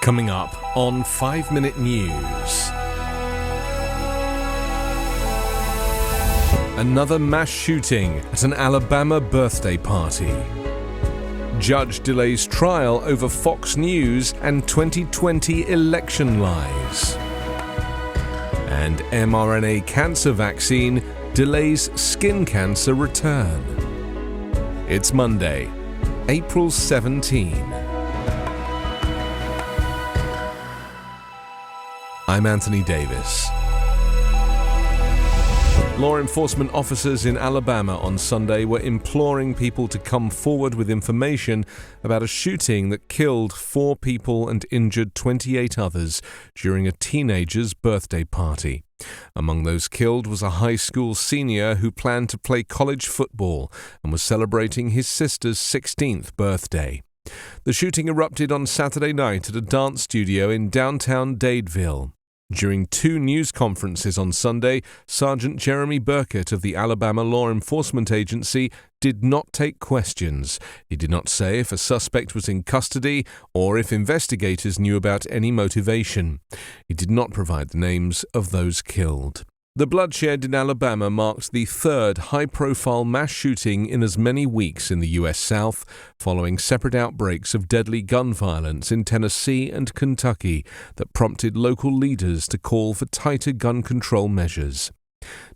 Coming up on 5 Minute News. Another mass shooting at an Alabama birthday party. Judge delays trial over Fox News and 2020 election lies. And mRNA cancer vaccine delays skin cancer return. It's Monday, April 17. I'm Anthony Davis. Law enforcement officers in Alabama on Sunday were imploring people to come forward with information about a shooting that killed 4 people and injured 28 others during a teenager's birthday party. Among those killed was a high school senior who planned to play college football and was celebrating his sister's 16th birthday. The shooting erupted on Saturday night at a dance studio in downtown Dadeville. During 2 news conferences on Sunday, Sergeant Jeremy Burkett of the Alabama Law Enforcement Agency did not take questions. He did not say if a suspect was in custody or if investigators knew about any motivation. He did not provide the names of those killed. The bloodshed in Alabama marked the 3rd high-profile mass shooting in as many weeks in the U.S. South, following separate outbreaks of deadly gun violence in Tennessee and Kentucky that prompted local leaders to call for tighter gun control measures.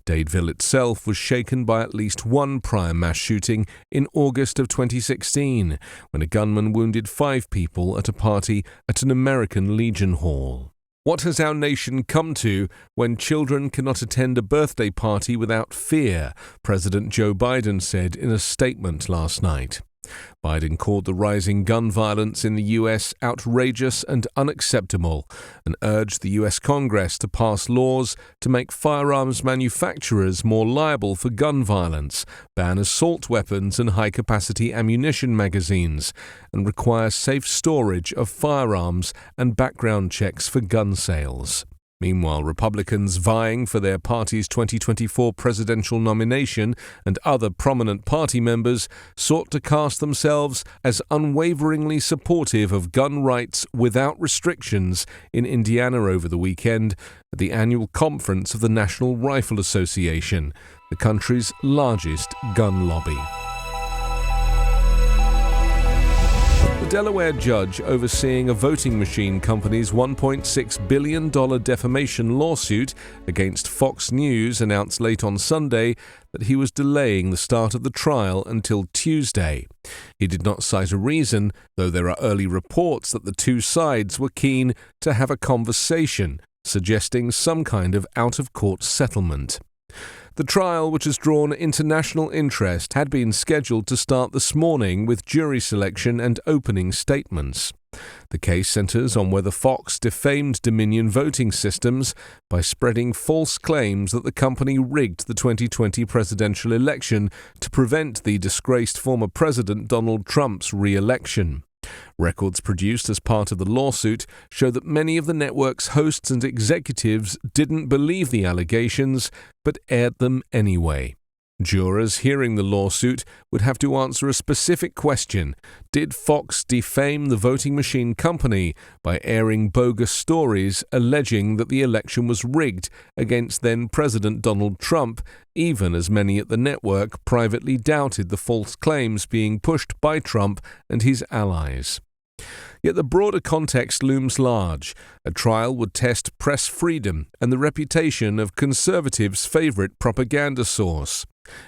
Dadeville itself was shaken by at least one prior mass shooting in August of 2016, when a gunman wounded 5 people at a party at an American Legion Hall. What has our nation come to when children cannot attend a birthday party without fear? President Joe Biden said in a statement last night. Biden called the rising gun violence in the U.S. outrageous and unacceptable and urged the U.S. Congress to pass laws to make firearms manufacturers more liable for gun violence, ban assault weapons and high-capacity ammunition magazines, and require safe storage of firearms and background checks for gun sales. Meanwhile, Republicans vying for their party's 2024 presidential nomination and other prominent party members sought to cast themselves as unwaveringly supportive of gun rights without restrictions in Indiana over the weekend at the annual conference of the National Rifle Association, the country's largest gun lobby. The Delaware judge overseeing a voting machine company's $1.6 billion defamation lawsuit against Fox News announced late on Sunday that he was delaying the start of the trial until Tuesday. He did not cite a reason, though there are early reports that the 2 sides were keen to have a conversation, suggesting some kind of out-of-court settlement. The trial, which has drawn international interest, had been scheduled to start this morning with jury selection and opening statements. The case centers on whether Fox defamed Dominion voting systems by spreading false claims that the company rigged the 2020 presidential election to prevent the disgraced former president Donald Trump's re-election. Records produced as part of the lawsuit show that many of the network's hosts and executives didn't believe the allegations, but aired them anyway. Jurors hearing the lawsuit would have to answer a specific question: did Fox defame the voting machine company by airing bogus stories alleging that the election was rigged against then-President Donald Trump, even as many at the network privately doubted the false claims being pushed by Trump and his allies? Yet the broader context looms large. A trial would test press freedom and the reputation of conservatives' favorite propaganda source.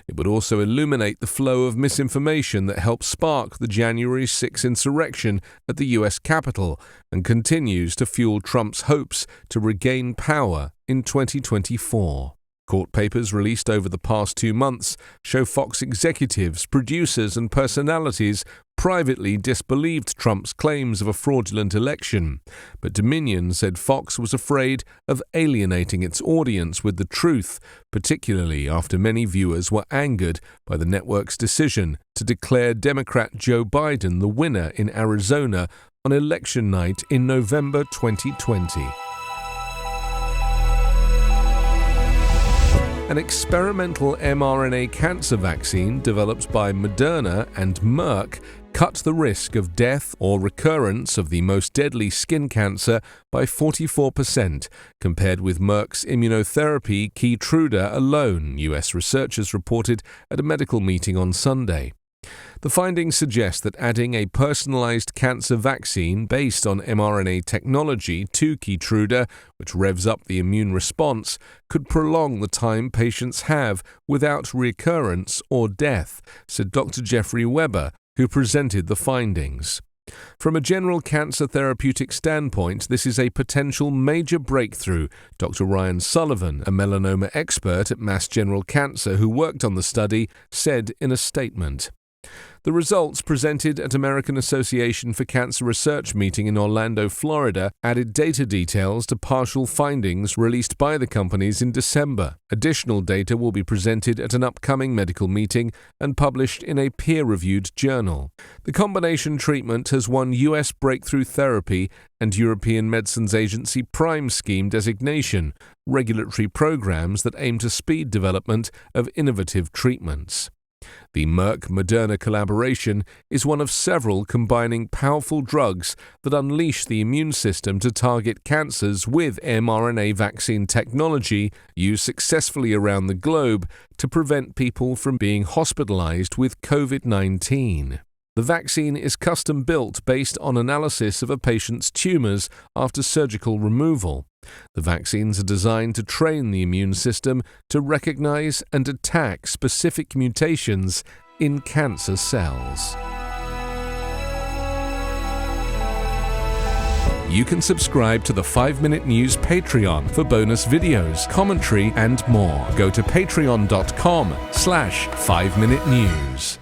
It would also illuminate the flow of misinformation that helped spark the January 6 insurrection at the U.S. Capitol and continues to fuel Trump's hopes to regain power in 2024. Court papers released over the past 2 months show Fox executives, producers, and personalities privately disbelieved Trump's claims of a fraudulent election, but Dominion said Fox was afraid of alienating its audience with the truth, particularly after many viewers were angered by the network's decision to declare Democrat Joe Biden the winner in Arizona on election night in November 2020. An experimental mRNA cancer vaccine developed by Moderna and Merck cut the risk of death or recurrence of the most deadly skin cancer by 44%, compared with Merck's immunotherapy Keytruda alone, US researchers reported at a medical meeting on Sunday. The findings suggest that adding a personalized cancer vaccine based on mRNA technology to Keytruda, which revs up the immune response, could prolong the time patients have without recurrence or death, said Dr. Jeffrey Weber, who presented the findings. From a general cancer therapeutic standpoint, this is a potential major breakthrough, Dr. Ryan Sullivan, a melanoma expert at Mass General Cancer who worked on the study, said in a statement. The results presented at American Association for Cancer Research meeting in Orlando, Florida, added data details to partial findings released by the companies in December. Additional data will be presented at an upcoming medical meeting and published in a peer-reviewed journal. The combination treatment has won U.S. Breakthrough Therapy and European Medicines Agency PRIME scheme designation, regulatory programs that aim to speed development of innovative treatments. The Merck-Moderna collaboration is one of several combining powerful drugs that unleash the immune system to target cancers with mRNA vaccine technology used successfully around the globe to prevent people from being hospitalized with COVID-19. The vaccine is custom-built based on analysis of a patient's tumors after surgical removal. The vaccines are designed to train the immune system to recognize and attack specific mutations in cancer cells. You can subscribe to the 5-Minute News Patreon for bonus videos, commentary, and more. Go to patreon.com/5-Minute News.